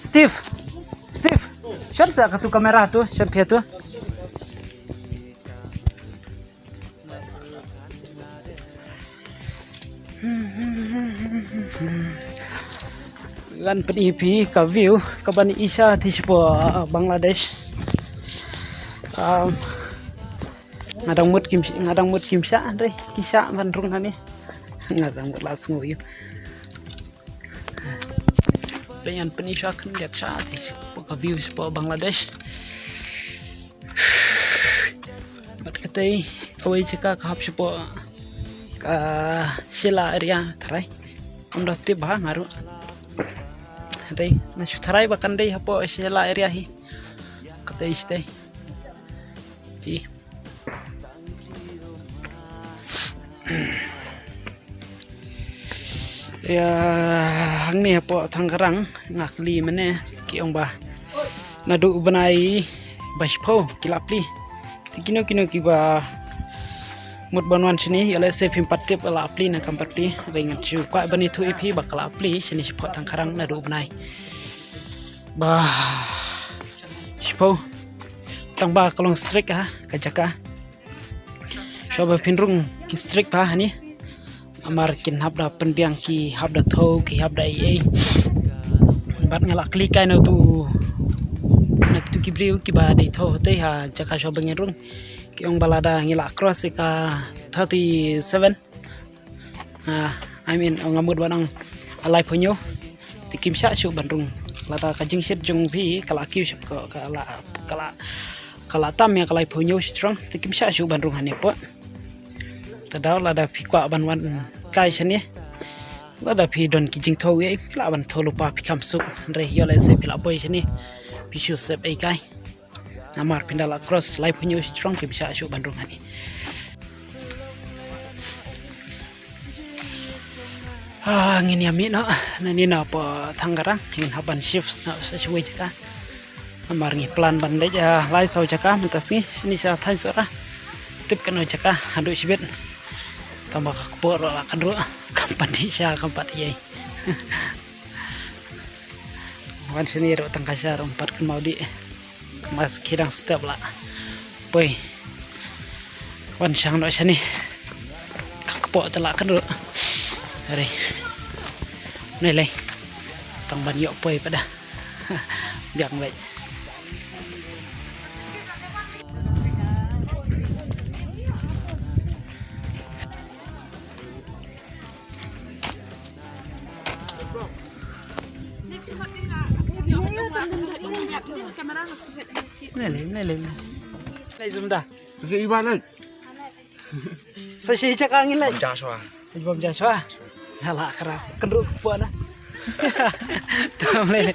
Steve, Steve, shot sa katu kamera tu, shot dia tu. Gan penipi ka view ka bani Isha di sebuah Bangladesh. Ngadang mut kimsha andre kisha bandrung hani ngadang langsung view. Penyan penisha kan lihat saat di sebuah view sebuah Bangladesh. Mat katai awai cakap kahap sebuah sila area terai udah tiba ngaru dai masih terai bahkan dai hapo sila area hi kata istai hi ya hang ni hapo Tangerang ngakli mana ki ong bah nadu benai baspo kilapli tikino kino kiba mut banwan sini oleh save impatip ala apli na kamparti ringat ju kwa bani tu ip bakal apli sini spot Tangerang nadu benai bah spo tang ba kalong strik ha kajaka shoba pinrung ki strik pa hani amar kin habda penbiang ki habda tho ki habda ai bat ngala klik kai no tu nak tu ki briu ki ba dei tho te ha jaka shoba ngerung ki ong balada ngila cross ka 37 I mean ong amud banang alai punyo tikim sha shu bandung lada ka jingsit jung bi kala kiu sep ko kala tam ya kalai punyo strong tikim sha shu bandung hane po tadaw lada pikwa banwan kai sene lada pi don ki jing tho ye la ban tholu pa pikam su re yole se pila boy sene pishu sep ai kai namar pindala cross live punya strong ke bisa asuk bandung hani ngin yami no nani na apa Tangerang ngin haban shifts na sesuai jaka namar ngi plan bandai ja lai sau jaka mentas ngi sini sa thai sora tip kano jaka hadu sibet tambah kupor la kadro kampani sya kampat ye wan sini ro tangkasar 4 kan mau di mas kirang step lah boy wan sang no sini kakpo telak kan dulu hari nilai tang ban yok boy pada biang baik Này zoom ta. Sesi iban kan? Sesi cak angin lai. Joshua. Bom Joshua. Halah kerap kenduk puan. Tam le.